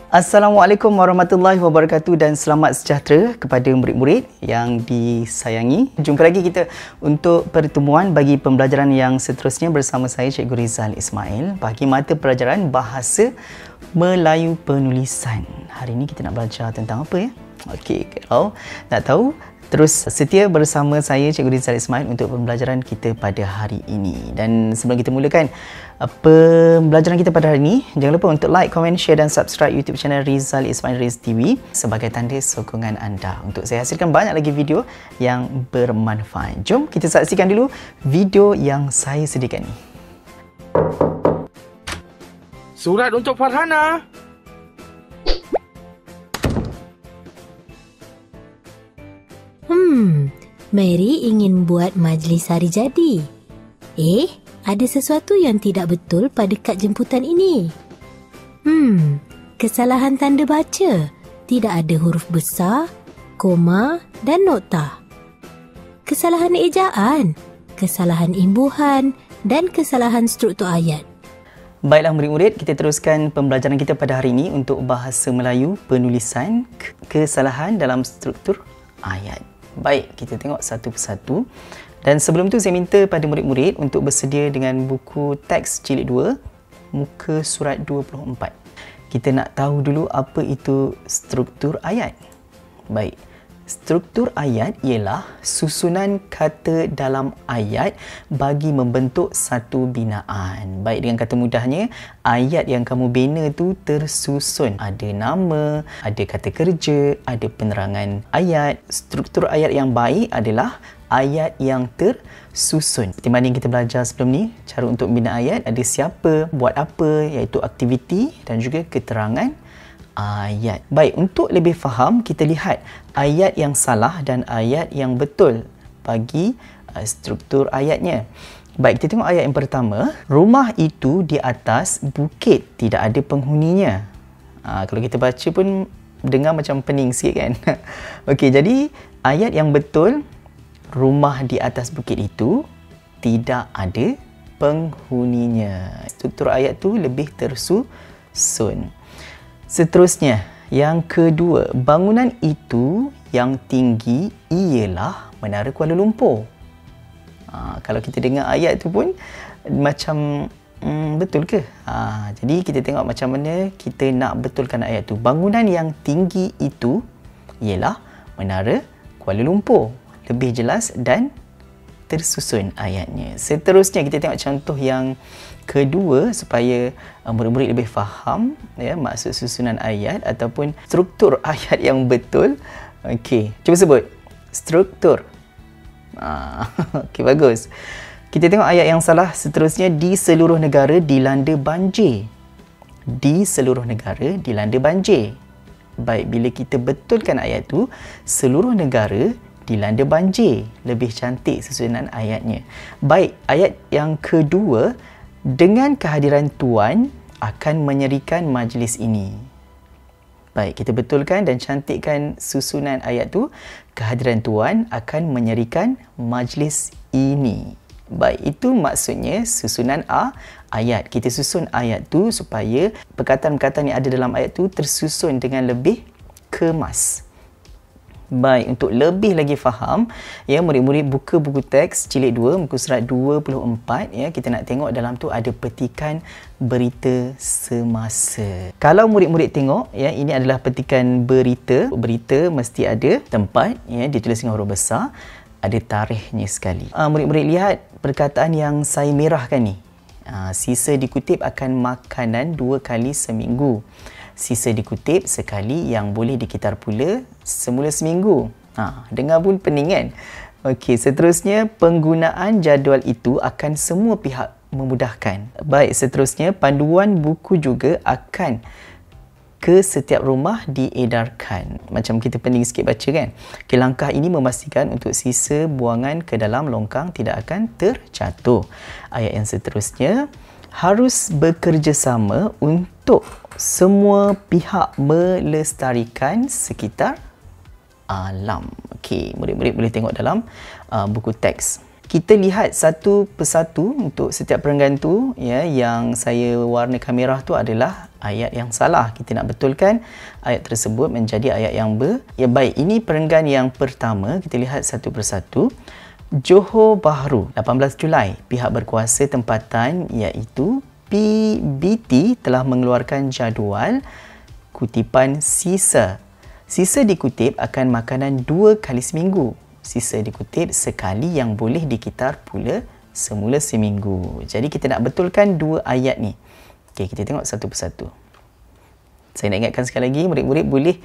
Assalamualaikum warahmatullahi wabarakatuh dan selamat sejahtera kepada murid-murid yang disayangi. Jumpa lagi kita untuk pertemuan bagi pembelajaran yang seterusnya bersama saya Cikgu Rizal Ismail bagi mata pelajaran Bahasa Melayu Penulisan. Hari ini kita nak belajar tentang apa ya? Okey, kalau nak tahu, terus setia bersama saya Cikgu Rizal Ismail untuk pembelajaran kita pada hari ini. Dan sebelum kita mulakan pembelajaran kita pada hari ini, jangan lupa untuk like, komen, share dan subscribe YouTube channel Rizal Ismail Riz TV sebagai tanda sokongan anda untuk saya hasilkan banyak lagi video yang bermanfaat. Jom kita saksikan dulu video yang saya sediakan ni. Surat untuk Farhana. Mary ingin buat majlis hari jadi. Ada sesuatu yang tidak betul pada kad jemputan ini. Kesalahan tanda baca. Tidak ada huruf besar, koma dan nokta. Kesalahan ejaan, kesalahan imbuhan dan kesalahan struktur ayat. Baiklah murid-murid, kita teruskan pembelajaran kita pada hari ini untuk Bahasa Melayu Penulisan, kesalahan dalam struktur ayat. Baik, kita tengok satu persatu. Dan sebelum tu saya minta pada murid-murid untuk bersedia dengan buku teks jilid 2, muka surat 24. Kita nak tahu dulu apa itu struktur ayat. Baik, struktur ayat ialah susunan kata dalam ayat bagi membentuk satu binaan. Baik, dengan kata mudahnya, ayat yang kamu bina tu tersusun. Ada nama, ada kata kerja, ada penerangan ayat. Struktur ayat yang baik adalah ayat yang tersusun. Seperti mana yang kita belajar sebelum ni, cara untuk membina ayat, ada siapa, buat apa, iaitu aktiviti dan juga keterangan ayat. Baik, untuk lebih faham, kita lihat ayat yang salah dan ayat yang betul bagi struktur ayatnya. Baik, kita tengok ayat yang pertama. Rumah itu di atas bukit, tidak ada penghuninya. Kalau kita baca pun dengar macam pening sikit kan. Okey, jadi ayat yang betul, rumah di atas bukit itu tidak ada penghuninya. Struktur ayat tu lebih tersusun. Seterusnya, yang kedua, bangunan itu yang tinggi ialah Menara Kuala Lumpur. Kalau kita dengar ayat tu pun macam betul ke? Jadi kita tengok macam mana kita nak betulkan ayat tu. Bangunan yang tinggi itu ialah Menara Kuala Lumpur. Lebih jelas dan tersusun ayatnya. Seterusnya kita tengok contoh yang kedua supaya murid-murid lebih faham ya maksud susunan ayat ataupun struktur ayat yang betul. Okey, cuba sebut struktur. Okey, bagus. Kita tengok ayat yang salah seterusnya. Di seluruh negara dilanda banjir. Di seluruh negara dilanda banjir. Baik, bila kita betulkan ayat tu, seluruh negara dilanda banjir. Lebih cantik susunan ayatnya. Baik, ayat yang kedua, dengan kehadiran Tuan akan menyerikan majlis ini. Baik, kita betulkan dan cantikkan susunan ayat tu. Kehadiran Tuan akan menyerikan majlis ini. Baik, itu maksudnya susunan ayat. Kita susun ayat tu supaya perkataan-perkataan yang ada dalam ayat tu tersusun dengan lebih kemas. Baik, untuk lebih lagi faham, ya murid-murid buka buku teks jilid 2, muka surat 24 ya. Kita nak tengok dalam tu ada petikan berita semasa. Kalau murid-murid tengok ya, ini adalah petikan berita. Berita mesti ada tempat ya, ditulis dengan huruf besar, ada tarikhnya sekali. Murid-murid lihat perkataan yang saya merahkan ni. Sisa dikutip akan makanan 2 kali seminggu. Sisa dikutip sekali yang boleh dikitar pula semula seminggu. Dengar pun pening kan? Okey, seterusnya penggunaan jadual itu akan semua pihak memudahkan. Baik, seterusnya panduan buku juga akan ke setiap rumah diedarkan. Macam kita pening sikit baca kan? Okay, langkah ini memastikan untuk sisa buangan ke dalam longkang tidak akan terjatuh. Ayat yang seterusnya, harus bekerjasama untuk semua pihak melestarikan sekitar alam. Okey, murid-murid boleh tengok dalam buku teks. kita lihat satu persatu untuk setiap perenggan tu, ya, yang saya warnakan merah tu adalah ayat yang salah. Kita nak betulkan ayat tersebut menjadi ayat yang baik. Ini perenggan yang pertama, kita lihat satu persatu. Johor Bahru, 18 Julai, pihak berkuasa tempatan iaitu PBT telah mengeluarkan jadual kutipan sisa. Sisa dikutip akan makanan 2 kali seminggu. Sisa dikutip sekali yang boleh dikitar pula semula seminggu. Jadi kita nak betulkan dua ayat ni. Okey, kita tengok satu persatu. Saya nak ingatkan sekali lagi, murid-murid boleh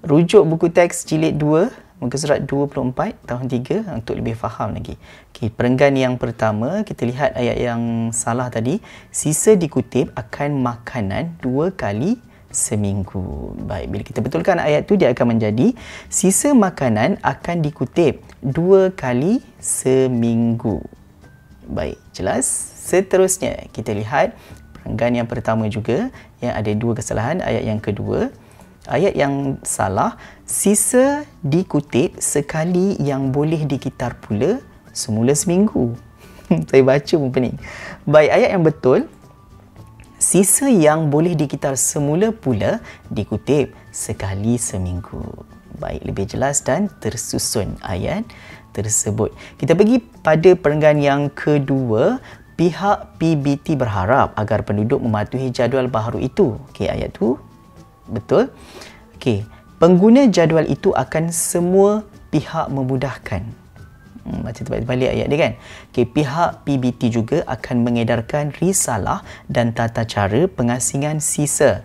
rujuk buku teks jilid 2, muka surat 24 tahun 3 untuk lebih faham lagi. Okey, perenggan yang pertama, kita lihat ayat yang salah tadi. Sisa dikutip akan makanan 2 kali seminggu. Baik, bila kita betulkan ayat tu, dia akan menjadi sisa makanan akan dikutip 2 kali seminggu. Baik, jelas? Seterusnya, kita lihat perenggan yang pertama juga yang ada 2 kesalahan. Ayat yang kedua, ayat yang salah, sisa dikutip sekali yang boleh dikitar pula semula seminggu. Saya baca pun pening. Baik, ayat yang betul, sisa yang boleh dikitar semula pula dikutip sekali seminggu. Baik, lebih jelas dan tersusun ayat tersebut. Kita pergi pada perenggan yang kedua. Pihak PBT berharap agar penduduk mematuhi jadual baharu itu. Okey, ayat tu betul. Okey, pengguna jadual itu akan semua pihak memudahkan. Macam terbalik ayat dia kan. Okay, pihak PBT juga akan mengedarkan risalah dan tata cara pengasingan sisa.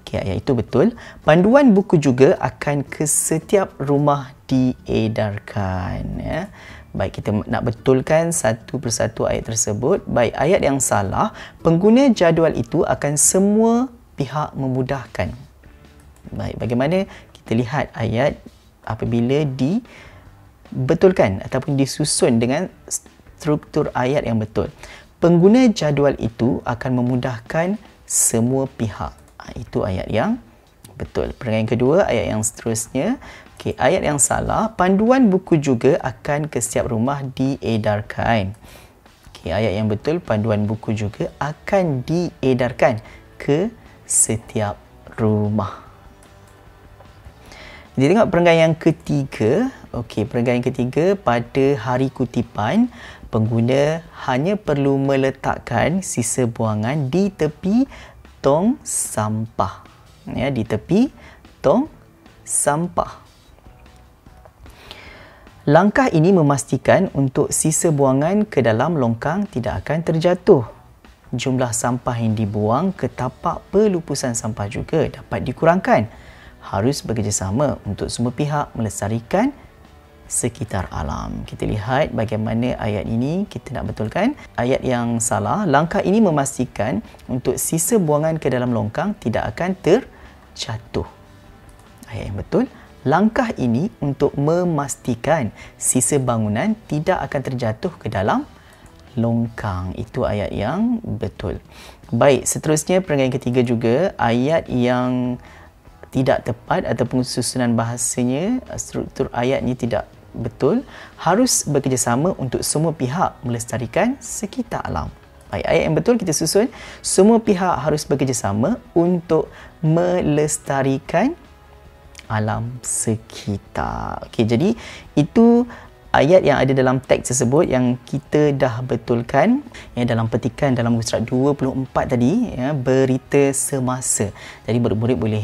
Okay, ayat itu betul. Panduan buku juga akan ke setiap rumah diedarkan. Ya. Baik, kita nak betulkan satu persatu ayat tersebut. Baik, ayat yang salah, pengguna jadual itu akan semua pihak memudahkan. Baik, bagaimana kita lihat ayat apabila betulkan ataupun disusun dengan struktur ayat yang betul. Pengguna jadual itu akan memudahkan semua pihak. Itu ayat yang betul. Perenggan yang kedua, ayat yang seterusnya. Okey, ayat yang salah, panduan buku juga akan ke setiap rumah diedarkan. Okey, ayat yang betul, panduan buku juga akan diedarkan ke setiap rumah. Kita tengok perenggan yang ketiga. Okey, perenggan yang ketiga, pada hari kutipan, pengguna hanya perlu meletakkan sisa buangan di tepi tong sampah. Ya, di tepi tong sampah. Langkah ini memastikan untuk sisa buangan ke dalam longkang tidak akan terjatuh. Jumlah sampah yang dibuang ke tapak pelupusan sampah juga dapat dikurangkan. Harus bekerjasama untuk semua pihak melestarikan sekitar alam. Kita lihat bagaimana ayat ini kita nak betulkan. Ayat yang salah, langkah ini memastikan untuk sisa buangan ke dalam longkang tidak akan terjatuh. Ayat yang betul, langkah ini untuk memastikan sisa bangunan tidak akan terjatuh ke dalam longkang. Itu ayat yang betul. Baik, seterusnya perenggan ketiga juga, ayat yang tidak tepat ataupun susunan bahasanya, struktur ayatnya tidak betul. Harus bekerjasama untuk semua pihak melestarikan sekitar alam. Baik, ayat yang betul kita susun, semua pihak harus bekerjasama untuk melestarikan alam sekitar. Okey, jadi itu ayat yang ada dalam teks tersebut yang kita dah betulkan, yang dalam petikan dalam muka surat 24 tadi, ya, berita semasa. Jadi murid-murid boleh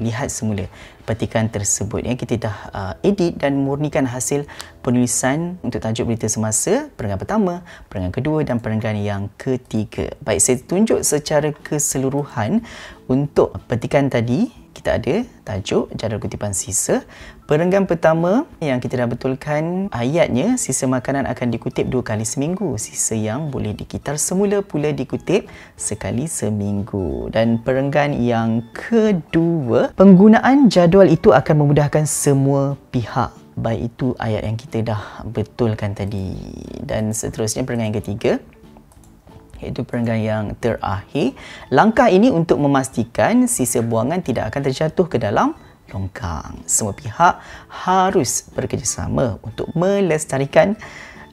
lihat semula petikan tersebut. Ya, kita dah edit dan murnikan hasil penulisan untuk tajuk berita semasa, perenggan pertama, perenggan kedua dan perenggan yang ketiga. Baik, saya tunjuk secara keseluruhan untuk petikan tadi. Kita ada tajuk jadual kutipan sisa. Perenggan pertama yang kita dah betulkan ayatnya, sisa makanan akan dikutip 2 kali seminggu. Sisa yang boleh dikitar semula pula dikutip sekali seminggu. Dan perenggan yang kedua, penggunaan jadual itu akan memudahkan semua pihak. Baik, itu ayat yang kita dah betulkan tadi. Dan seterusnya perenggan yang ketiga, iaitu perenggan yang terakhir. Langkah ini untuk memastikan sisa buangan tidak akan terjatuh ke dalam longkang. Semua pihak harus bekerjasama untuk melestarikan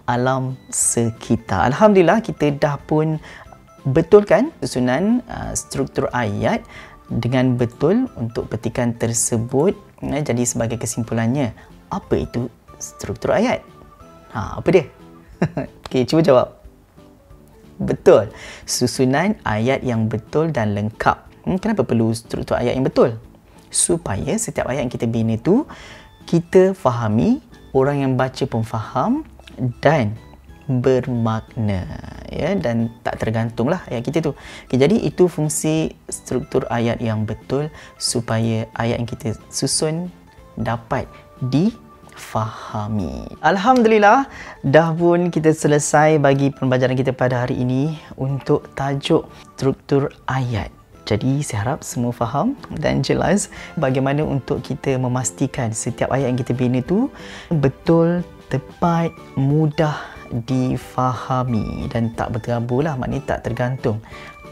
alam sekitar. Alhamdulillah, kita dah pun betulkan susunan struktur ayat dengan betul untuk petikan tersebut. Jadi sebagai kesimpulannya, apa itu struktur ayat? Apa dia? Okey, cuba jawab. Betul. Susunan ayat yang betul dan lengkap. Kenapa perlu struktur ayat yang betul? Supaya setiap ayat yang kita bina tu kita fahami, orang yang baca pun faham dan bermakna, ya, dan tak tergantunglah ayat kita tu. Okay, jadi itu fungsi struktur ayat yang betul supaya ayat yang kita susun dapat difahami. Alhamdulillah, dah pun kita selesai bagi pembelajaran kita pada hari ini untuk tajuk struktur ayat. Jadi saya harap semua faham dan jelas bagaimana untuk kita memastikan setiap ayat yang kita bina tu betul, tepat, mudah difahami dan tak berterabur lah, maknanya tak tergantung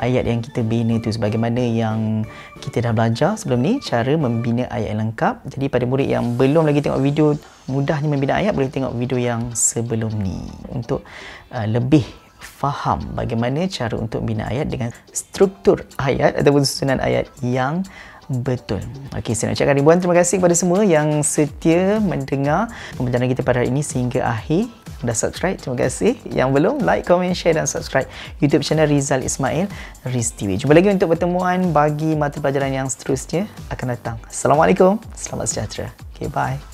ayat yang kita bina tu. Sebagaimana yang kita dah belajar sebelum ni, cara membina ayat yang lengkap. Jadi pada murid yang belum lagi tengok video mudahnya membina ayat, boleh tengok video yang sebelum ni untuk lebih faham bagaimana cara untuk bina ayat dengan struktur ayat ataupun susunan ayat yang betul. Okey, saya nak ucapkan ribuan terima kasih kepada semua yang setia mendengar pembelajaran kita pada hari ini sehingga akhir. Dah subscribe, terima kasih. Yang belum, like, comment, share dan subscribe YouTube channel Rizal Ismail, Riz TV. Jumpa lagi untuk pertemuan bagi mata pelajaran yang seterusnya akan datang. Assalamualaikum, selamat sejahtera. Okay, bye.